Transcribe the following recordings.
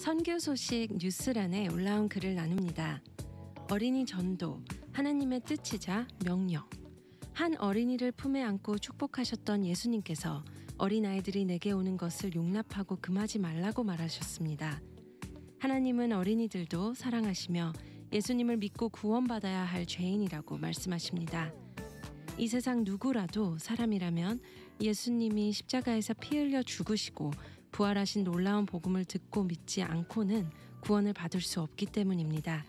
선교 소식 뉴스란에 올라온 글을 나눕니다. 어린이 전도, 하나님의 뜻이자 명령. 한 어린이를 품에 안고 축복하셨던 예수님께서 어린아이들이 내게 오는 것을 용납하고 금하지 말라고 말하셨습니다. 하나님은 어린이들도 사랑하시며 예수님을 믿고 구원받아야 할 죄인이라고 말씀하십니다. 이 세상 누구라도 사람이라면 예수님이 십자가에서 피 흘려 죽으시고 부활하신 놀라운 복음을 듣고 믿지 않고는 구원을 받을 수 없기 때문입니다.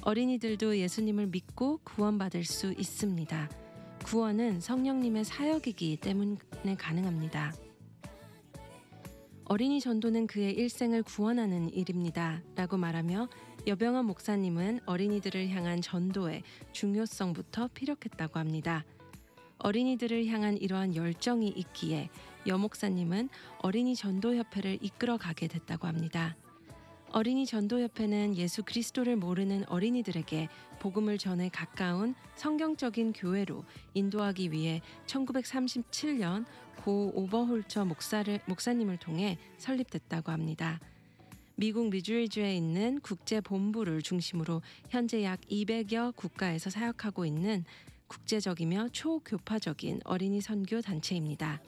어린이들도 예수님을 믿고 구원받을 수 있습니다. 구원은 성령님의 사역이기 때문에 가능합니다. 어린이 전도는 그의 일생을 구원하는 일입니다. 라고 말하며 여병헌 목사님은 어린이들을 향한 전도의 중요성부터 피력했다고 합니다. 어린이들을 향한 이러한 열정이 있기에 여 목사님은 어린이 전도협회를 이끌어 가게 됐다고 합니다. 어린이 전도협회는 예수 그리스도를 모르는 어린이들에게 복음을 전해 가까운 성경적인 교회로 인도하기 위해 1937년 고 오버홀처 목사님을 통해 설립됐다고 합니다. 미국 미주리주에 있는 국제본부를 중심으로 현재 약 200여 국가에서 사역하고 있는 국제적이며 초교파적인 어린이 선교 단체입니다.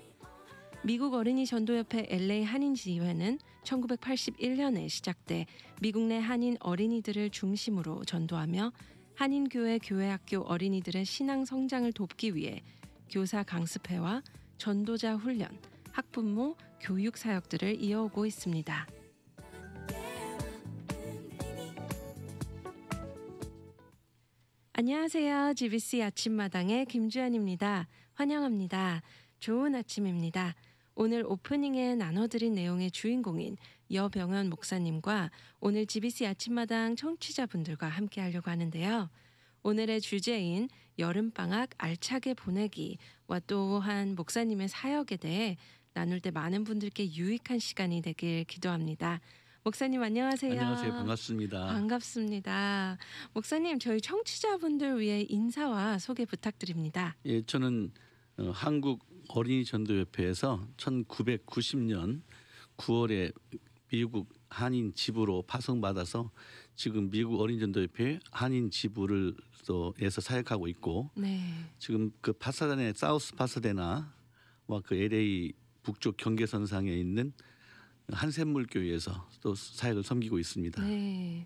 미국 어린이 전도협회 LA 한인지회는 1981년에 시작돼 미국 내 한인 어린이들을 중심으로 전도하며 한인교회 교회학교 어린이들의 신앙 성장을 돕기 위해 교사 강습회와 전도자 훈련, 학부모 교육 사역들을 이어오고 있습니다. 안녕하세요. GBC 아침마당의 김주연입니다. 환영합니다. 좋은 아침입니다. 오늘 오프닝에 나눠드린 내용의 주인공인 여병헌 목사님과 오늘 GBC 아침마당 청취자분들과 함께 하려고 하는데요. 오늘의 주제인 여름방학 알차게 보내기와 또한 목사님의 사역에 대해 나눌 때 많은 분들께 유익한 시간이 되길 기도합니다. 목사님 안녕하세요. 안녕하세요. 반갑습니다. 반갑습니다. 목사님 저희 청취자분들 위해 인사와 소개 부탁드립니다. 예, 저는 한국 어린이 전도협회에서 1990년 9월에 미국 한인 지부로 파송받아서 지금 미국 어린이 전도협회 한인 지부를 에서 사역하고 있고 네. 지금 그 파사데나 사우스 파사데나와 그 LA 북쪽 경계선상에 있는 한샘물교회에서 또 사역을 섬기고 있습니다. 네.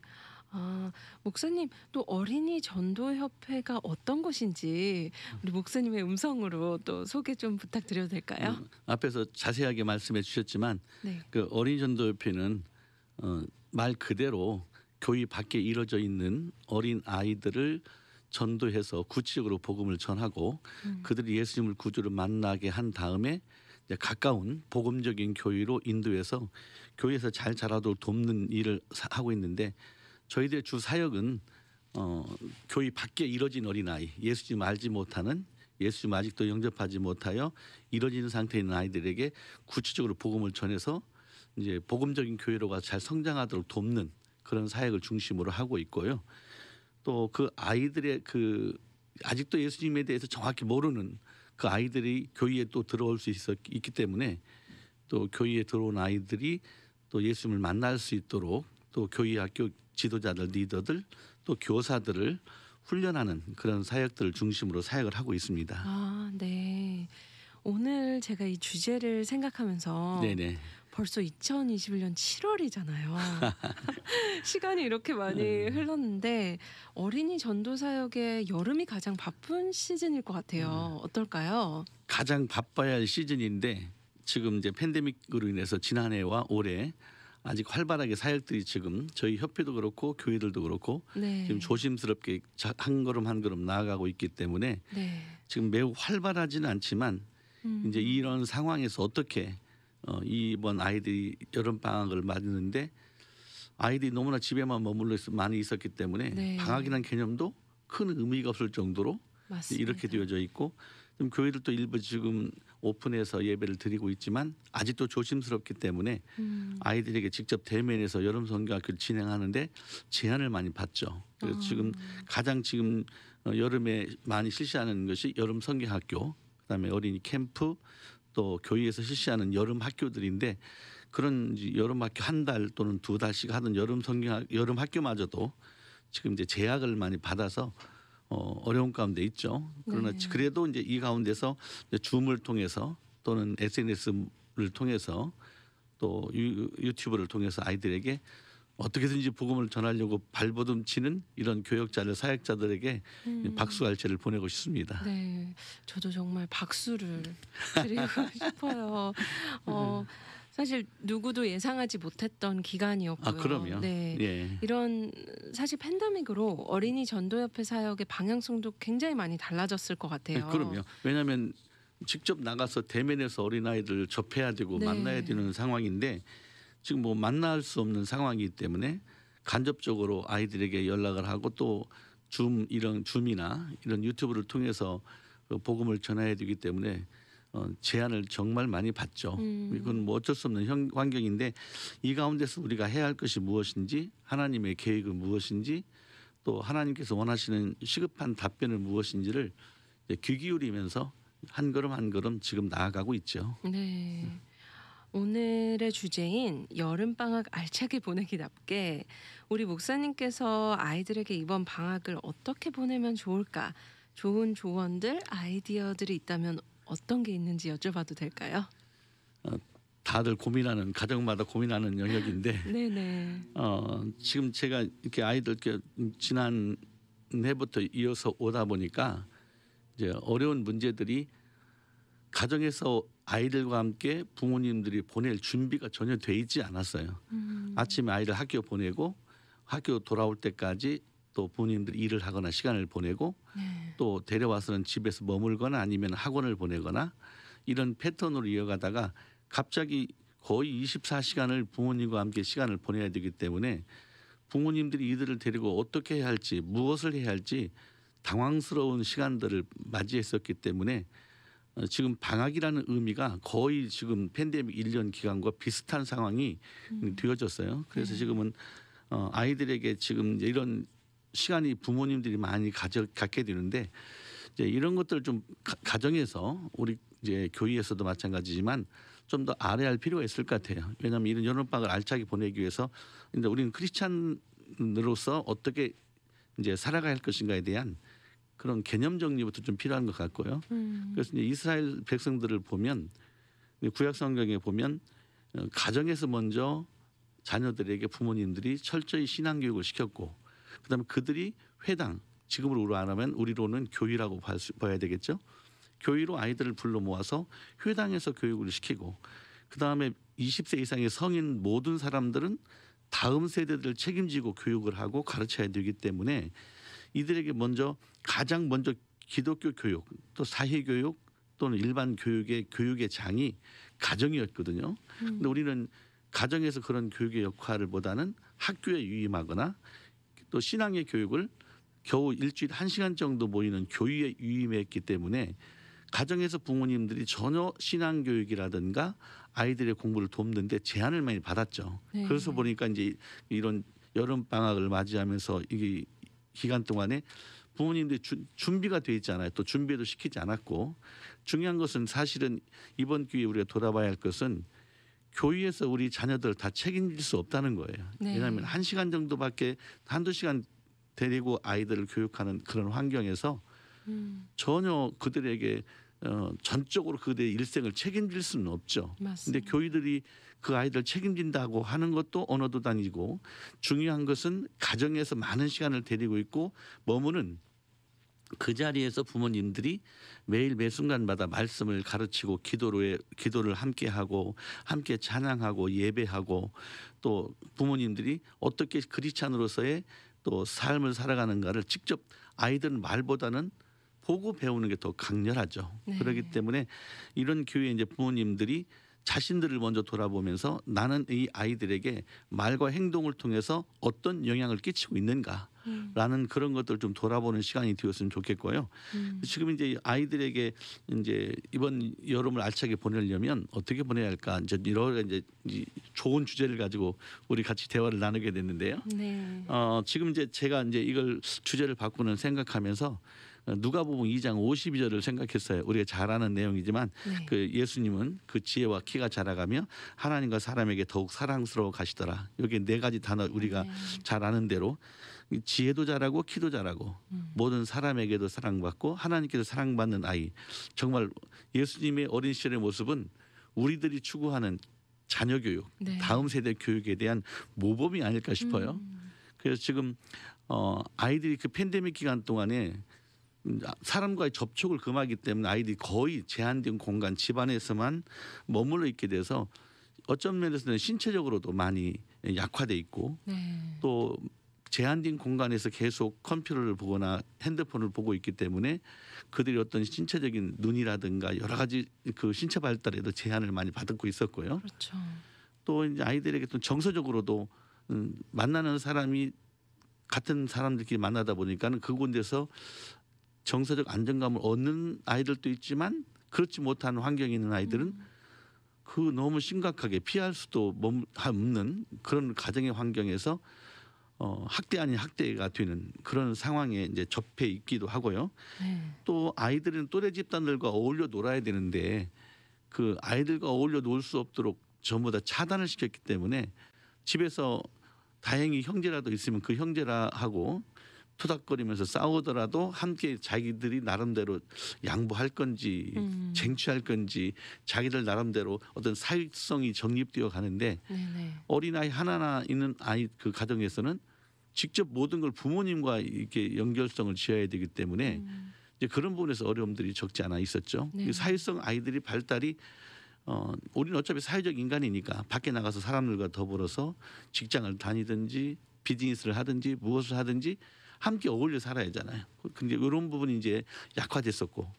목사님 또 어린이 전도협회가 어떤 것인지 우리 목사님의 음성으로 또 소개 좀 부탁드려도 될까요? 앞에서 자세하게 말씀해 주셨지만 네. 그 어린이 전도협회는 말 그대로 교회 밖에 이루어져 있는 어린 아이들을 전도해서 구체적으로 복음을 전하고 그들이 예수님을 구주로 만나게 한 다음에 이제 가까운 복음적인 교회로 인도해서 교회에서 잘 자라도록 돕는 일을 하고 있는데 저희들의 주 사역은 교회 밖에 이뤄진 어린아이, 예수님 알지 못하는 예수님 아직도 영접하지 못하여 이뤄지는 상태에 있는 아이들에게 구체적으로 복음을 전해서 이제 복음적인 교회로 가서 잘 성장하도록 돕는 그런 사역을 중심으로 하고 있고요. 또 그 아이들의 그 아직도 예수님에 대해서 정확히 모르는 그 아이들이 교회에 또 들어올 수 있기 때문에 또 교회에 들어온 아이들이 또 예수님을 만날 수 있도록 또 교회 학교 지도자들, 리더들 또 교사들을 훈련하는 그런 사역들을 중심으로 사역을 하고 있습니다. 아, 네. 오늘 제가 이 주제를 생각하면서 네네. 벌써 2021년 7월이잖아요. 시간이 이렇게 많이 흘렀는데 어린이 전도 사역에 여름이 가장 바쁜 시즌일 것 같아요. 어떨까요? 가장 바빠야 할 시즌인데 지금 이제 팬데믹으로 인해서 지난해와 올해 아직 활발하게 사역들이 지금 저희 협회도 그렇고 교회들도 그렇고 네. 지금 조심스럽게 한 걸음 한 걸음 나아가고 있기 때문에 네. 지금 매우 활발하지는 않지만 이제 이런 상황에서 어떻게 이번 아이들이 여름 방학을 맞는데 아이들이 너무나 집에만 머물러 많이 있었기 때문에 네. 방학이라는 개념도 큰 의미가 없을 정도로 맞습니다. 이렇게 되어져 있고 좀 교회들도 일부 지금 오픈해서 예배를 드리고 있지만 아직도 조심스럽기 때문에 아이들에게 직접 대면해서 여름 성경학교를 진행하는데 제한을 많이 받죠. 그래서 지금 가장 지금 여름에 많이 실시하는 것이 여름 성경학교, 그다음에 어린이 캠프 또 교회에서 실시하는 여름 학교들인데 그런 이제 여름 학교 한 달 또는 두 달씩 하던 여름 학교마저도 지금 이제 제약을 많이 받아서 어려운 가운데 있죠. 그러나 네. 그래도 이제 이 가운데서 이제 줌을 통해서 또는 SNS를 통해서 또 유튜브를 통해서 아이들에게 어떻게든지 복음을 전하려고 발버둥치는 이런 교역자들 사역자들에게 박수갈채를 보내고 싶습니다. 네, 저도 정말 박수를 드리고 싶어요. 어, 사실 누구도 예상하지 못했던 기간이었고요. 아 그럼요. 네, 예. 이런 사실 팬데믹으로 어린이 전도협회 사역의 방향성도 굉장히 많이 달라졌을 것 네, 같아요. 그럼요. 왜냐하면 직접 나가서 대면해서 어린아이들을 접해야 되고 네. 만나야 되는 상황인데 지금 뭐 만날 수 없는 상황이기 때문에 간접적으로 아이들에게 연락을 하고 또 줌이나 이런 유튜브를 통해서 그 복음을 전해야 되기 때문에 제한을 정말 많이 받죠. 이건 뭐 어쩔 수 없는 환경인데 이 가운데서 우리가 해야 할 것이 무엇인지 하나님의 계획은 무엇인지 또 하나님께서 원하시는 시급한 답변은 무엇인지를 이제 귀 기울이면서 한 걸음 한 걸음 지금 나아가고 있죠. 네. 오늘의 주제인 여름방학 알차게 보내기답게 우리 목사님께서 아이들에게 이번 방학을 어떻게 보내면 좋을까? 좋은 조언들, 아이디어들이 있다면 어떤 게 있는지 여쭤봐도 될까요? 다들 고민하는 가정마다 고민하는 영역인데 네네. 지금 제가 이렇게 아이들께 지난 해부터 이어서 오다 보니까 이제 어려운 문제들이 가정에서 아이들과 함께 부모님들이 보낼 준비가 전혀 돼 있지 않았어요. 아침에 아이를 학교 보내고 학교 돌아올 때까지 또 부모님들이 일을 하거나 시간을 보내고 네. 또 데려와서는 집에서 머물거나 아니면 학원을 보내거나 이런 패턴으로 이어가다가 갑자기 거의 24시간을 부모님과 함께 시간을 보내야 되기 때문에 부모님들이 이들을 데리고 어떻게 해야 할지 무엇을 해야 할지 당황스러운 시간들을 맞이했었기 때문에 지금 방학이라는 의미가 거의 지금 팬데믹 1년 기간과 비슷한 상황이 되어졌어요. 그래서 지금은 아이들에게 지금 이런 시간이 부모님들이 많이 갖게 되는데 이제 이런 것들을 좀 가정에서 우리 이제 교회에서도 마찬가지지만 좀 더 아뢰할 필요가 있을 것 같아요. 왜냐하면 이런 여름방학을 알차게 보내기 위해서 근데 우리는 크리스찬으로서 어떻게 이제 살아가야 할 것인가에 대한 그런 개념 정리부터 좀 필요한 것 같고요. 그래서 이제 이스라엘 백성들을 보면 구약 성경에 보면 가정에서 먼저 자녀들에게 부모님들이 철저히 신앙 교육을 시켰고 그다음에 그들이 회당 지금으로 안 하면 우리로는 교회라고 봐야 되겠죠. 교회로 아이들을 불러 모아서 회당에서 교육을 시키고 그다음에 20세 이상의 성인 모든 사람들은 다음 세대들을 책임지고 교육을 하고 가르쳐야 되기 때문에 이들에게 가장 먼저 기독교 교육 또 사회 교육 또는 일반 교육의 장이 가정이었거든요. 근데 우리는 가정에서 그런 교육의 역할보다는 학교에 유임하거나 또 신앙의 교육을 겨우 일주일에 1시간 정도 모이는 교회에 유임했기 때문에 가정에서 부모님들이 전혀 신앙 교육이라든가 아이들의 공부를 돕는데 제한을 많이 받았죠. 네. 그래서 보니까 이제 이런 여름 방학을 맞이하면서 이 기간 동안에 부모님들이 준비가 돼 있잖아요. 또 준비도 시키지 않았고 중요한 것은 사실은 이번 기회에 우리가 돌아봐야 할 것은 교회에서 우리 자녀들을 다 책임질 수 없다는 거예요. 네. 왜냐하면 1시간 정도밖에 한두 시간 데리고 아이들을 교육하는 그런 환경에서 전혀 그들에게 전적으로 그들의 일생을 책임질 수는 없죠. 맞습니다. 근데 교회들이 그 아이들 책임진다고 하는 것도 언어도 다니고 중요한 것은 가정에서 많은 시간을 데리고 있고 머무는 그 자리에서 부모님들이 매일 매 순간마다 말씀을 가르치고 기도를 함께 하고 함께 찬양하고 예배하고 또 부모님들이 어떻게 크리스찬으로서의 또 삶을 살아가는가를 직접 아이들은 말보다는 보고 배우는 게 더 강렬하죠. 네. 그렇기 때문에 이런 교회 이제 부모님들이 자신들을 먼저 돌아보면서 나는 이 아이들에게 말과 행동을 통해서 어떤 영향을 끼치고 있는가라는 그런 것들 좀 돌아보는 시간이 되었으면 좋겠고요. 지금 이제 아이들에게 이제 이번 여름을 알차게 보내려면 어떻게 보내야 할까 이제 여러 가지 이제 좋은 주제를 가지고 우리 같이 대화를 나누게 됐는데요. 네. 지금 이제 제가 이제 이걸 주제를 바꾸는 생각하면서 누가복음 2장 52절을 생각했어요. 우리가 잘 아는 내용이지만 네. 그 예수님은 그 지혜와 키가 자라가며 하나님과 사람에게 더욱 사랑스러워 가시더라. 여기 네 가지 단어 우리가 네. 잘 아는 대로 지혜도 자라고 키도 자라고 모든 사람에게도 사랑받고 하나님께도 사랑받는 아이. 정말 예수님의 어린 시절의 모습은 우리들이 추구하는 자녀 교육, 네. 다음 세대 교육에 대한 모범이 아닐까 싶어요. 그래서 지금 아이들이 그 팬데믹 기간 동안에 사람과의 접촉을 금하기 때문에 아이들이 거의 제한된 공간 집안에서만 머물러 있게 돼서 어떤 면에서는 신체적으로도 많이 약화돼 있고 네. 또 제한된 공간에서 계속 컴퓨터를 보거나 핸드폰을 보고 있기 때문에 그들이 어떤 신체적인 눈이라든가 여러 가지 그 신체 발달에도 제한을 많이 받고 있었고요. 그렇죠. 또 이제 아이들에게 또 정서적으로도 만나는 사람이 같은 사람들끼리 만나다 보니까는 그곳에서 정서적 안정감을 얻는 아이들도 있지만 그렇지 못한 환경에 있는 아이들은 그 너무 심각하게 피할 수도 없는 그런 가정의 환경에서 학대 아닌 학대가 되는 그런 상황에 이제 접해 있기도 하고요. 네. 또 아이들은 또래 집단들과 어울려 놀아야 되는데 그 아이들과 어울려 놀 수 없도록 전부 다 차단을 시켰기 때문에 집에서 다행히 형제라도 있으면 그 형제라 하고 투닥거리면서 싸우더라도 함께 자기들이 나름대로 양보할 건지 쟁취할 건지 자기들 나름대로 어떤 사익성이 정립되어 가는데 네네. 어린아이 하나 있는 아이 그 가정에서는 직접 모든 걸 부모님과 이렇게 연결성을 지어야 되기 때문에 이제 그런 부분에서 어려움들이 적지 않아 있었죠. 네. 이 사회성 아이들이 발달이 우리는 어차피 사회적 인간이니까 밖에 나가서 사람들과 더불어서 직장을 다니든지 비즈니스를 하든지 무엇을 하든지 함께 어울려 살아야 하잖아요. 근데 이런 부분이 이제 약화됐었고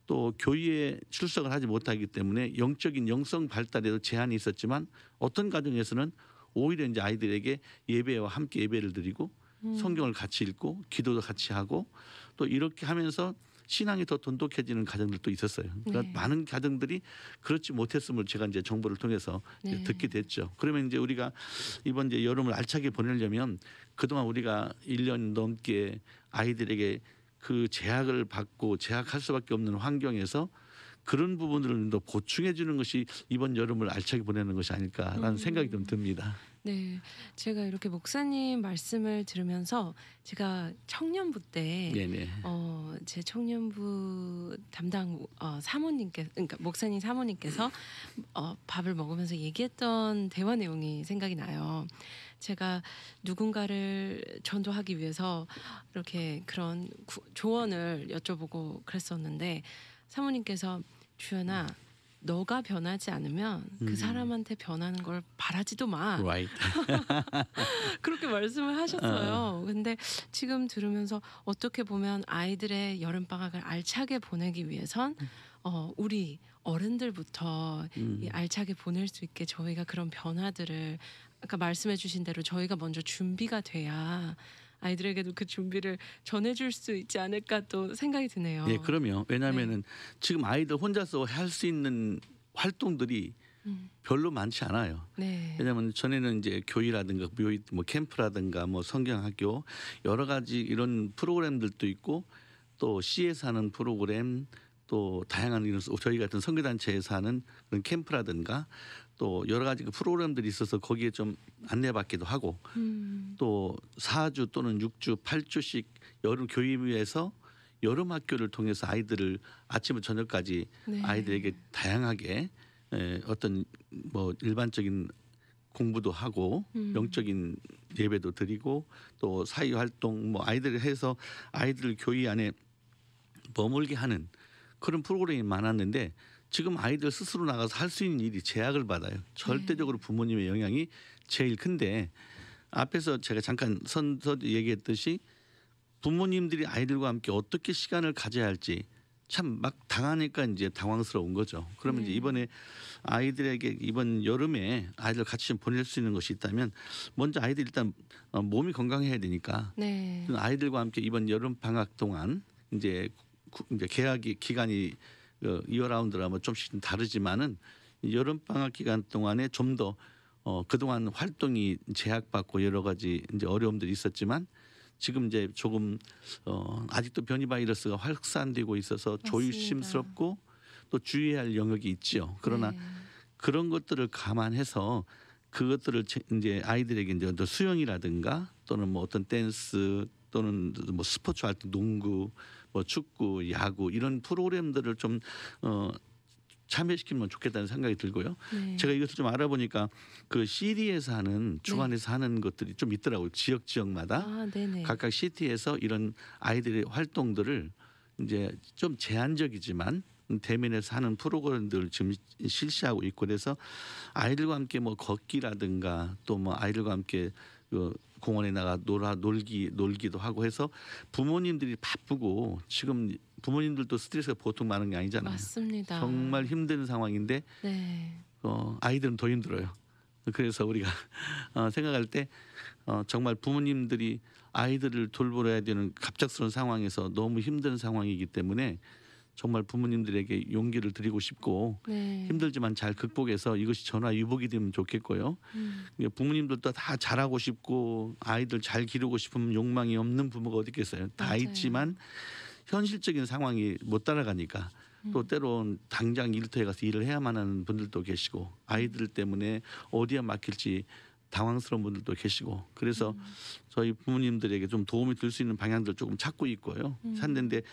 또 교회에 출석을 하지 못하기 때문에 영적인 영성 발달에도 제한이 있었지만 어떤 가정에서는 오히려 이제 아이들에게 예배와 함께 예배를 드리고 성경을 같이 읽고 기도도 같이 하고 또 이렇게 하면서 신앙이 더 돈독해지는 가정들도 있었어요. 그러니까 네. 많은 가정들이 그렇지 못했음을 제가 이제 정보를 통해서 이제 네. 듣게 됐죠. 그러면 이제 우리가 이번 이제 여름을 알차게 보내려면 그동안 우리가 1년 넘게 아이들에게 그 제약을 받고 제약할 수밖에 없는 환경에서 그런 부분들을 더 보충해 주는 것이 이번 여름을 알차게 보내는 것이 아닐까라는 생각이 좀 듭니다. 네, 제가 이렇게 목사님 말씀을 들으면서 제가 청년부 때 네네. 제 청년부 담당 사모님께, 그러니까 목사님 사모님께서 밥을 먹으면서 얘기했던 대화 내용이 생각이 나요. 제가 누군가를 전도하기 위해서 이렇게 그런 조언을 여쭤보고 그랬었는데 사모님께서 주연아, 너가 변하지 않으면 그 사람한테 변하는 걸 바라지도 마. Right. 그렇게 말씀을 하셨어요. 근데 지금 들으면서 어떻게 보면 아이들의 여름방학을 알차게 보내기 위해선 우리 어른들부터 이 알차게 보낼 수 있게 저희가 그런 변화들을 아까 말씀해 주신 대로 저희가 먼저 준비가 돼야 아이들에게도 그 준비를 전해줄 수 있지 않을까 또 생각이 드네요. 네, 그럼요. 왜냐하면은 지금 아이들 혼자서 할 수 있는 활동들이 별로 많지 않아요. 네. 왜냐하면 전에는 이제 교회라든가 묘의 뭐 캠프라든가 뭐 성경학교 여러 가지 이런 프로그램들도 있고 또 시에서 하는 프로그램 또 다양한 이런 저희 같은 선교단체에서 하는 그런 캠프라든가 또 여러 가지 그 프로그램들이 있어서 거기에 좀 안내받기도 하고 또 4주 또는 6주, 8주씩 여름 교회에서 여름 학교를 통해서 아이들을 아침부터 저녁까지 네. 아이들에게 다양하게 어떤 뭐 일반적인 공부도 하고 영적인 예배도 드리고 또 사회 활동 뭐 아이들 해서 아이들 교회 안에 머물게 하는 그런 프로그램이 많았는데 지금 아이들 스스로 나가서 할 수 있는 일이 제약을 받아요. 절대적으로 부모님의 영향이 제일 큰데 앞에서 제가 잠깐 선서 얘기했듯이 부모님들이 아이들과 함께 어떻게 시간을 가져야 할지 참 막 당하니까 이제 당황스러운 거죠. 그러면 이제 이번에 아이들에게 이번 여름에 아이들 같이 좀 보낼 수 있는 것이 있다면 먼저 아이들 일단 몸이 건강해야 되니까 네. 아이들과 함께 이번 여름 방학 동안 이제 개학 기간이 이어라운드라 뭐 좀씩 다르지만은 여름 방학 기간 동안에 좀 더 그동안 활동이 제약받고 여러 가지 이제 어려움들이 있었지만 지금 이제 조금 아직도 변이 바이러스가 확산되고 있어서 맞습니다. 조심스럽고 또 주의해야 할 영역이 있지요. 그러나 네. 그런 것들을 감안해서 그것들을 이제 아이들에게 이제 어떤 수영이라든가 또는 뭐 어떤 댄스 또는 뭐 스포츠 활동, 농구, 뭐 축구, 야구 이런 프로그램들을 좀 참여시키면 좋겠다는 생각이 들고요. 네. 제가 이것을 좀 알아보니까 그 시리에서 하는 주관에서 하는 것들이 좀 있더라고요. 지역마다 아, 네네. 각각 시티에서 이런 아이들의 활동들을 이제 좀 제한적이지만 대면에서 하는 프로그램들을 지금 실시하고 있고 그래서 아이들과 함께 뭐 걷기라든가 또 뭐 아이들과 함께 그 공원에 나가 놀기도 하고 해서 부모님들이 바쁘고 지금 부모님들도 스트레스가 보통 많은 게 아니잖아요. 맞습니다. 정말 힘든 상황인데 네. 아이들은 더 힘들어요. 그래서 우리가 생각할 때 정말 부모님들이 아이들을 돌보아야 되는 갑작스러운 상황에서 너무 힘든 상황이기 때문에 정말 부모님들에게 용기를 드리고 싶고 네. 힘들지만 잘 극복해서 이것이 전화위복이 되면 좋겠고요. 부모님들도 다 잘하고 싶고 아이들 잘 기르고 싶은 욕망이 없는 부모가 어디 있겠어요. 다 맞아요. 있지만 현실적인 상황이 못 따라가니까 또 때론 당장 일터에 가서 일을 해야만 하는 분들도 계시고 아이들 때문에 어디에 맡길지 당황스러운 분들도 계시고 그래서 저희 부모님들에게 좀 도움이 될 수 있는 방향들 조금 찾고 있고요. 찾는데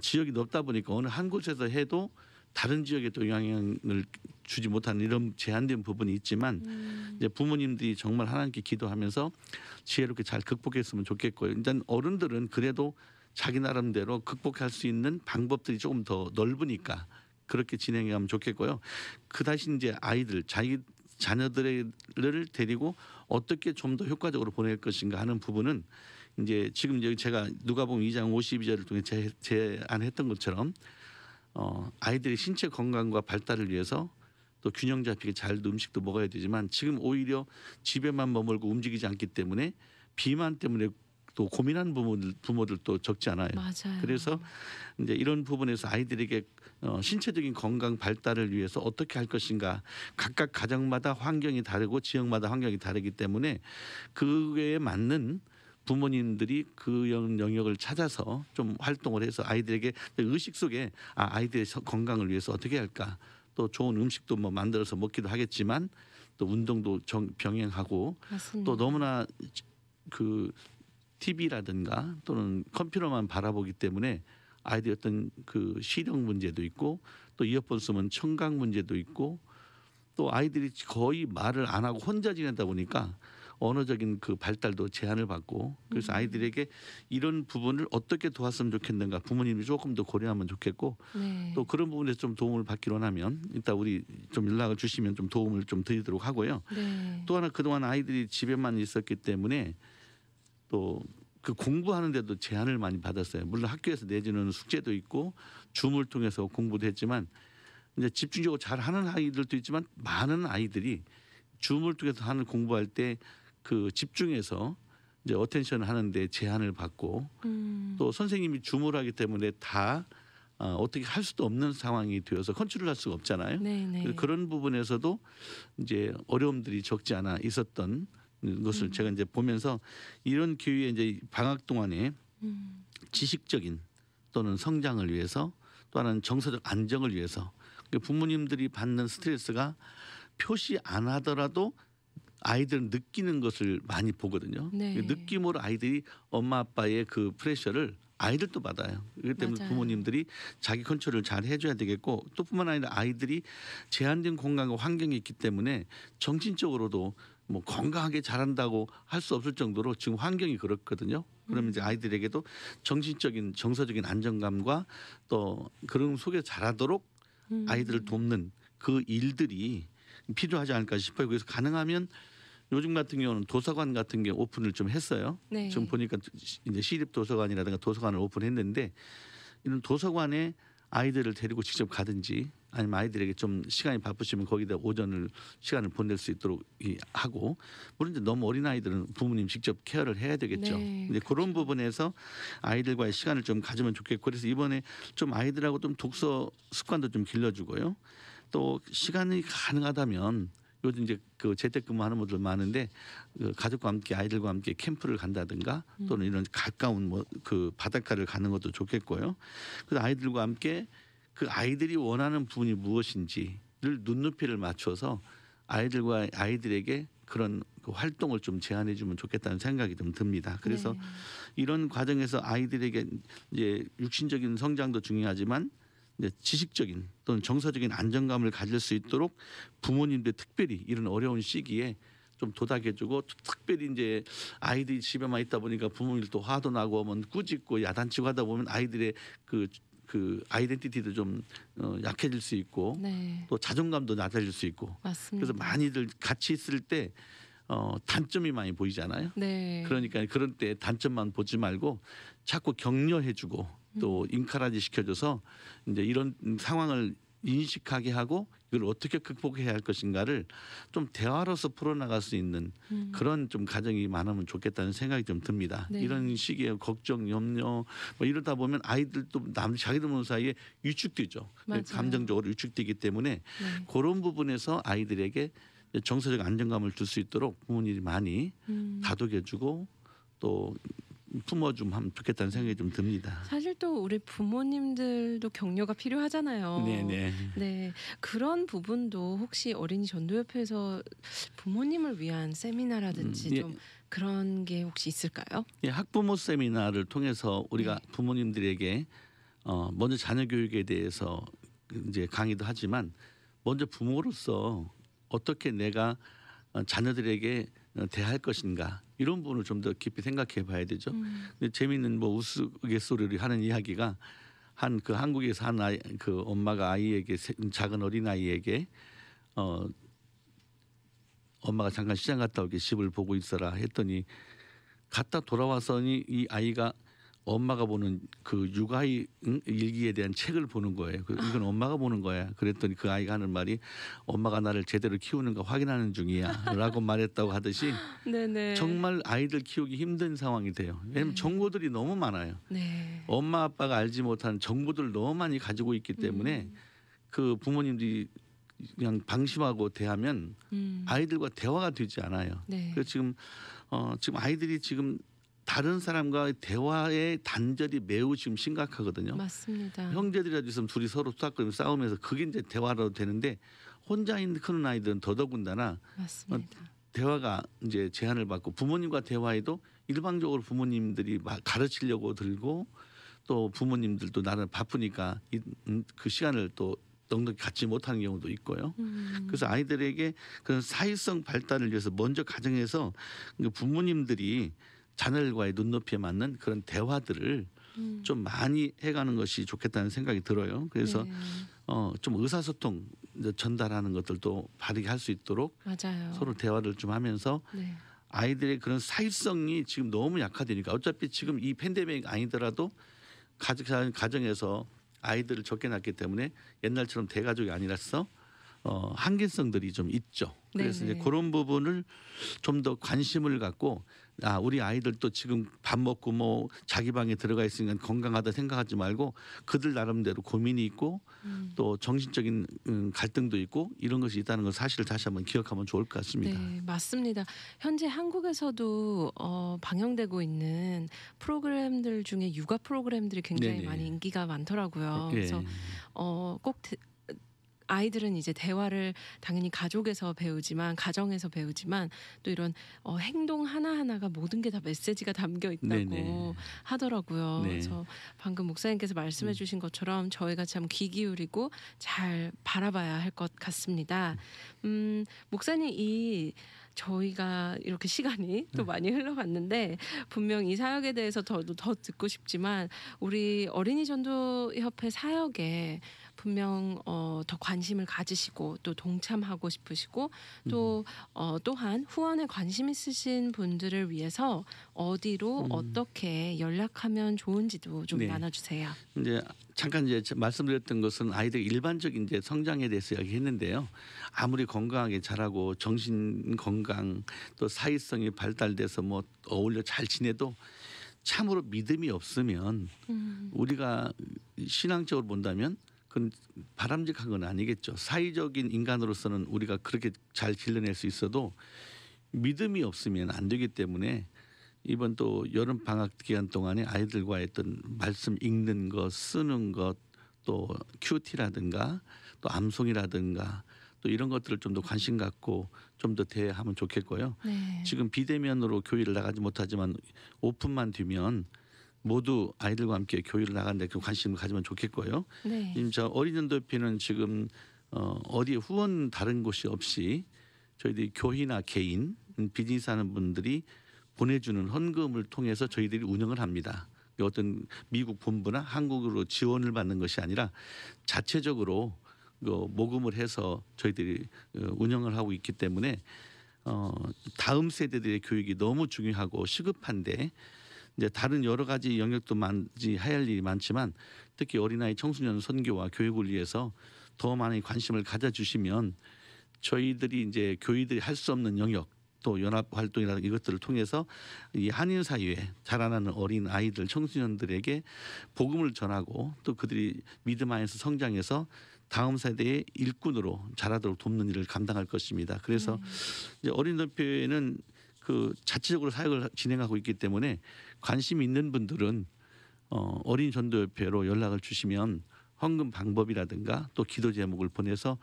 지역이 넓다 보니까 어느 한 곳에서 해도 다른 지역에 또 영향을 주지 못하는 이런 제한된 부분이 있지만 이제 부모님들이 정말 하나님께 기도하면서 지혜롭게 잘 극복했으면 좋겠고요. 일단 어른들은 그래도 자기 나름대로 극복할 수 있는 방법들이 조금 더 넓으니까 그렇게 진행해 가면 좋겠고요. 그다시 이제 아이들 자기 자녀들을 데리고 어떻게 좀 더 효과적으로 보낼 것인가 하는 부분은 이제 지금 여기 제가 누가복음 2장 52절을 통해 제안했던 것처럼 아이들의 신체 건강과 발달을 위해서 또 균형 잡히게 잘 음식도 먹어야 되지만 지금 오히려 집에만 머물고 움직이지 않기 때문에 비만 때문에 또 고민하는 부모들도 적지 않아요. 맞아요. 그래서 이제 이런 부분에서 아이들에게 신체적인 건강 발달을 위해서 어떻게 할 것인가 각각 가정마다 환경이 다르고 지역마다 환경이 다르기 때문에 그에 맞는 부모님들이 그 영역을 찾아서 좀 활동을 해서 아이들에게 의식 속에 아이들의 건강을 위해서 어떻게 할까 또 좋은 음식도 뭐 만들어서 먹기도 하겠지만 또 운동도 병행하고 맞습니다. 또 너무나 그 TV라든가 또는 컴퓨터만 바라보기 때문에 아이들이 어떤 그 시력 문제도 있고 또 이어폰 쓰면 청각 문제도 있고 또 아이들이 거의 말을 안 하고 혼자 지내다 보니까 언어적인 그 발달도 제한을 받고 그래서 아이들에게 이런 부분을 어떻게 도왔으면 좋겠는가 부모님이 조금 더 고려하면 좋겠고 네. 또 그런 부분에서 좀 도움을 받기로 하면 이따 우리 좀 연락을 주시면 좀 도움을 좀 드리도록 하고요. 네. 또 하나 그동안 아이들이 집에만 있었기 때문에 또 그 공부하는데도 제한을 많이 받았어요. 물론 학교에서 내주는 숙제도 있고 줌을 통해서 공부도 했지만 이제 집중적으로 잘 하는 아이들도 있지만 많은 아이들이 줌을 통해서 하는 공부할 때 그 집중해서 이제 어텐션을 하는데 제한을 받고 또 선생님이 줌을 하기 때문에 다 어떻게 할 수도 없는 상황이 되어서 컨트롤할 수가 없잖아요. 네네. 그래서 그런 부분에서도 이제 어려움들이 적지 않아 있었던 것을 제가 이제 보면서 이런 기회에 이제 방학 동안에 지식적인 또는 성장을 위해서 또 하나는 정서적 안정을 위해서 부모님들이 받는 스트레스가 표시 안 하더라도 아이들은 느끼는 것을 많이 보거든요. 네. 느낌으로 아이들이 엄마 아빠의 그 프레셔를 아이들도 받아요. 그렇기 때문에 맞아요. 부모님들이 자기 컨트롤을 잘 해줘야 되겠고 또 뿐만 아니라 아이들이 제한된 공간과 환경이 있기 때문에 정신적으로도 뭐 건강하게 자란다고 할 수 없을 정도로 지금 환경이 그렇거든요. 그러면 이제 아이들에게도 정신적인 정서적인 안정감과 또 그런 속에 자라도록 아이들을 돕는 그 일들이 필요하지 않을까 싶어요. 그래서 가능하면 요즘 같은 경우는 도서관 같은 게 오픈을 좀 했어요. 네. 지금 보니까 이제 시립 도서관이라든가 도서관을 오픈했는데 이런 도서관에 아이들을 데리고 직접 가든지 아니면 아이들에게 좀 시간이 바쁘시면 거기다 오전을 시간을 보낼 수 있도록 하고 물론 이제 너무 어린 아이들은 부모님 직접 케어를 해야 되겠죠. 네, 근데 그런 부분에서 아이들과의 시간을 좀 가지면 좋겠고 그래서 이번에 좀 아이들하고 좀 독서 습관도 좀 길러주고요. 또 시간이 가능하다면 요즘 이제 그 재택근무하는 분들 많은데 그 가족과 함께 아이들과 함께 캠프를 간다든가 또는 이런 가까운 뭐 그 바닷가를 가는 것도 좋겠고요. 그래서 아이들과 함께 그 아이들이 원하는 부분이 무엇인지를 눈높이를 맞춰서 아이들에게 그런 그 활동을 좀 제안해 주면 좋겠다는 생각이 좀 듭니다. 그래서 네. 이런 과정에서 아이들에게 이제 육신적인 성장도 중요하지만 이제 지식적인 또는 정서적인 안정감을 가질 수 있도록 부모님들 특별히 이런 어려운 시기에 좀 도닥여주고 특별히 이제 아이들이 집에만 있다 보니까 부모님들 또 화도 나고 하면 꾸짖고 야단치고 하다 보면 아이들의 그 아이덴티티도 좀 약해질 수 있고 네. 또 자존감도 낮아질 수 있고 맞습니다. 그래서 많이들 같이 있을 때 단점이 많이 보이잖아요. 네. 그러니까 그런 때 단점만 보지 말고 자꾸 격려해주고 또 인카라지 시켜줘서 이제 이런 상황을 인식하게 하고 이걸 어떻게 극복해야 할 것인가를 좀 대화로서 풀어나갈 수 있는 그런 좀 가정이 많으면 좋겠다는 생각이 좀 듭니다. 네. 이런 시기에 걱정, 염려 뭐 이러다 보면 아이들도 자기들 모르는 사이에 위축되죠. 맞아요. 감정적으로 위축되기 때문에 네. 그런 부분에서 아이들에게 정서적 안정감을 줄 수 있도록 부모님이 많이 다독여주고 또 품어주면 하면 좋겠다는 생각이 좀 듭니다. 사실 또 우리 부모님들도 격려가 필요하잖아요. 네네. 네, 그런 부분도 혹시 어린이 전도협회에서 부모님을 위한 세미나라든지 예. 좀 그런 게 혹시 있을까요? 예, 학부모 세미나를 통해서 우리가 네. 부모님들에게 먼저 자녀 교육에 대해서 이제 강의도 하지만 먼저 부모로서 어떻게 내가 자녀들에게 대할 것인가 이런 부분을 좀 더 깊이 생각해 봐야 되죠. 근데 재미있는 뭐 우스갯소리를 하는 이야기가 그 한국에서 한 아이 그 엄마가 아이에게 작은 어린 아이에게 엄마가 잠깐 시장 갔다 오게 집을 보고 있어라 했더니 갔다 돌아와서니 이 아이가 엄마가 보는 그 육아의 일기에 대한 책을 보는 거예요. 이건 엄마가 보는 거야. 그랬더니 그 아이가 하는 말이 엄마가 나를 제대로 키우는가 확인하는 중이야라고 말했다고 하듯이 네네. 정말 아이들 키우기 힘든 상황이 돼요. 왜냐하면 정보들이 너무 많아요. 네. 엄마 아빠가 알지 못하는 정보들을 너무 많이 가지고 있기 때문에 그 부모님들이 그냥 방심하고 대하면 아이들과 대화가 되지 않아요. 네. 그래서 지금 아이들이 지금 다른 사람과 대화의 단절이 매우 지금 심각하거든요. 맞습니다. 형제들이라도 있으면 둘이 서로 수다거리며 싸우면서 그게 이제 대화로 되는데 혼자 있는 큰 아이들은 더더군다나 맞습니다. 대화가 이제 제한을 받고 부모님과 대화에도 일방적으로 부모님들이 막 가르치려고 들고 또 부모님들도 나는 바쁘니까 그 시간을 또 넉넉히 갖지 못하는 경우도 있고요. 그래서 아이들에게 그런 사회성 발달을 위해서 먼저 가정에서 부모님들이 자녀들과의 눈높이에 맞는 그런 대화들을 좀 많이 해가는 것이 좋겠다는 생각이 들어요. 그래서 네. 좀 의사소통 전달하는 것들도 바르게 할 수 있도록 맞아요. 서로 대화를 좀 하면서 네. 아이들의 그런 사회성이 지금 너무 약화되니까 어차피 지금 이 팬데믹 아니더라도 가정에서 아이들을 적게 낳기 때문에 옛날처럼 대가족이 아니라서 한계성들이 좀 있죠. 그래서 네네. 이제 그런 부분을 좀 더 관심을 갖고 우리 아이들도 지금 밥 먹고 뭐 자기 방에 들어가 있으니까 건강하다 생각하지 말고 그들 나름대로 고민이 있고 또 정신적인 갈등도 있고 이런 것이 있다는 걸 사실을 다시 한번 기억하면 좋을 것 같습니다. 네, 맞습니다. 현재 한국에서도 방영되고 있는 프로그램들 중에 육아 프로그램들이 굉장히 네네. 많이 인기가 많더라고요. 예. 그래서 꼭 아이들은 이제 대화를 당연히 가족에서 배우지만 가정에서 배우지만 또 이런 행동 하나하나가 모든 게 다 메시지가 담겨 있다고 네네. 하더라고요. 네. 그래서 방금 목사님께서 말씀해 주신 것처럼 저희가 참 귀 기울이고 잘 바라봐야 할 것 같습니다. 목사님 저희가 이렇게 시간이 또 많이 흘러갔는데 분명 이 사역에 대해서 더 듣고 싶지만 우리 어린이 전도 협회 사역에 분명 더 관심을 가지시고 또 동참하고 싶으시고 또 또한 후원에 관심 있으신 분들을 위해서 어디로 어떻게 연락하면 좋은지도 좀 네. 나눠주세요. 이제 잠깐 이제 말씀드렸던 것은 아이들 일반적인 이제 성장에 대해서 이야기했는데요. 아무리 건강하게 자라고 정신 건강 또 사회성이 발달돼서 뭐 어울려 잘 지내도 참으로 믿음이 없으면 우리가 신앙적으로 본다면 그건 바람직한 건 아니겠죠. 사회적인 인간으로서는 우리가 그렇게 잘 길러낼 수 있어도 믿음이 없으면 안 되기 때문에 이번 또 여름 방학 기간 동안에 아이들과의 어떤 말씀 읽는 것, 쓰는 것, 또 큐티라든가 또 암송이라든가 또 이런 것들을 좀 더 관심 갖고 좀 더 대하면 좋겠고요. 네. 지금 비대면으로 교회를 나가지 못하지만 오픈만 되면 모두 아이들과 함께 교회를 나가는데 그 관심을 가지면 좋겠고요. 네. 지금 저 어린이연도협회는 지금 어디에 후원 다른 곳이 없이 저희들이 교회나 개인 비즈니스하는 분들이 보내주는 헌금을 통해서 저희들이 운영을 합니다. 어떤 미국 본부나 한국으로 지원을 받는 것이 아니라 자체적으로 모금을 해서 저희들이 운영을 하고 있기 때문에 다음 세대들의 교육이 너무 중요하고 시급한데 이제 다른 여러 가지 영역도 할 일이 많지만 특히 어린아이 청소년 선교와 교육을 위해서 더 많은 관심을 가져주시면 저희들이 이제 교회들이 할 수 없는 영역 또 연합 활동이라든가 이것들을 통해서 이 한인 사회에 자라나는 어린 아이들 청소년들에게 복음을 전하고 또 그들이 믿음 안에서 성장해서 다음 세대의 일꾼으로 자라도록 돕는 일을 감당할 것입니다. 그래서 이제 어린이협회는 그 자체적으로 사역을 진행하고 있기 때문에 관심 있는 분들은 어린이 전도협회로 연락을 주시면 헌금 방법이라든가 또 기도 제목을 보내서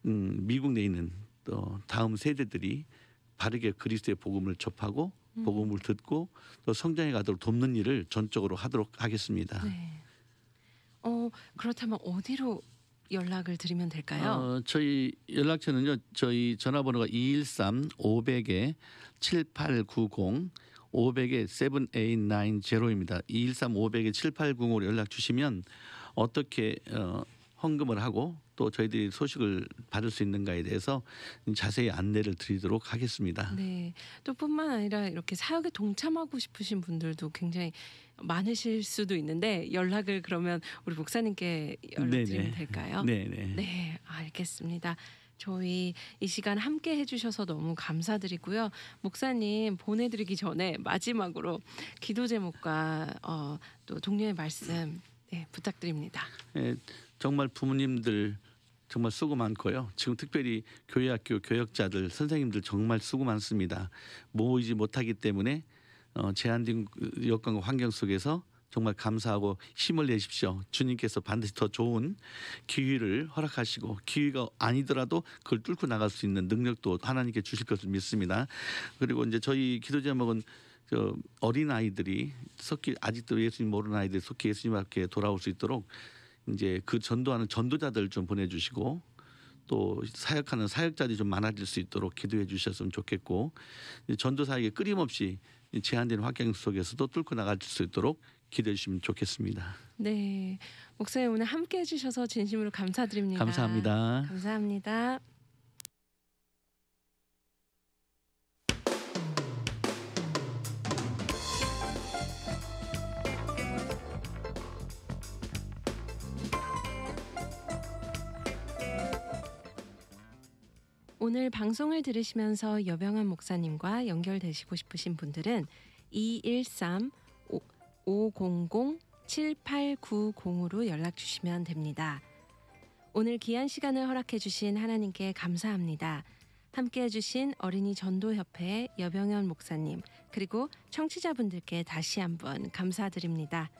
미국 내에 있는 또 다음 세대들이 바르게 그리스도의 복음을 접하고 복음을 듣고 또 성장해 가도록 돕는 일을 전적으로 하도록 하겠습니다. 네. 그렇다면 어디로 연락을 드리면 될까요? 저희 연락처는요. 저희 전화번호가 213-500-7890 500-7890입니다. 213-500-7890으로 연락 주시면 어떻게 헌금을 하고 또 저희들이 소식을 받을 수 있는가에 대해서 자세히 안내를 드리도록 하겠습니다. 네. 또 뿐만 아니라 이렇게 사역에 동참하고 싶으신 분들도 굉장히 많으실 수도 있는데 연락을 그러면 우리 목사님께 연락드리면 될까요? 네네. 네, 알겠습니다. 저희 이 시간 함께 해주셔서 너무 감사드리고요. 목사님 보내드리기 전에 마지막으로 기도 제목과 또 동료의 말씀 부탁드립니다. 네, 정말 부모님들 정말 수고 많고요. 지금 특별히 교회학교 교역자들 선생님들 정말 수고 많습니다. 모이지 못하기 때문에 제한된 여건과 환경 속에서 정말 감사하고 힘을 내십시오. 주님께서 반드시 더 좋은 기회를 허락하시고 기회가 아니더라도 그걸 뚫고 나갈 수 있는 능력도 하나님께 주실 것을 믿습니다. 그리고 이제 저희 기도 제목은 어린 아이들이 속히 아직도 예수님 모르는 아이들이 속히 예수님 앞에 돌아올 수 있도록 이제 그 전도하는 전도자들 좀 보내주시고 또 사역하는 사역자들이 좀 많아질 수 있도록 기도해 주셨으면 좋겠고 전도 사역에 끊임없이 제한된 환경 속에서도 뚫고 나갈 수 있도록 기도해 주시면 좋겠습니다. 네, 목사님 오늘 함께 해주셔서 진심으로 감사드립니다. 감사합니다. 감사합니다. 오늘 방송을 들으시면서 여병한 목사님과 연결되시고 싶으신 분들은 213-500-7890으로 연락 주시면 됩니다. 오늘 귀한 시간을 허락해 주신 하나님께 감사합니다. 함께해 주신 어린이 전도협회 여병현 목사님 그리고 청취자분들께 다시 한번 감사드립니다.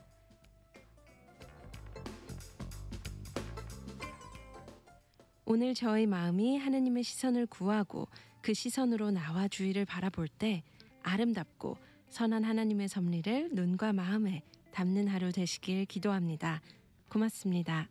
오늘 저의 마음이 하나님의 시선을 구하고 그 시선으로 나와 주위를 바라볼 때 아름답고 선한 하나님의 섭리를 눈과 마음에 담는 하루 되시길 기도합니다. 고맙습니다.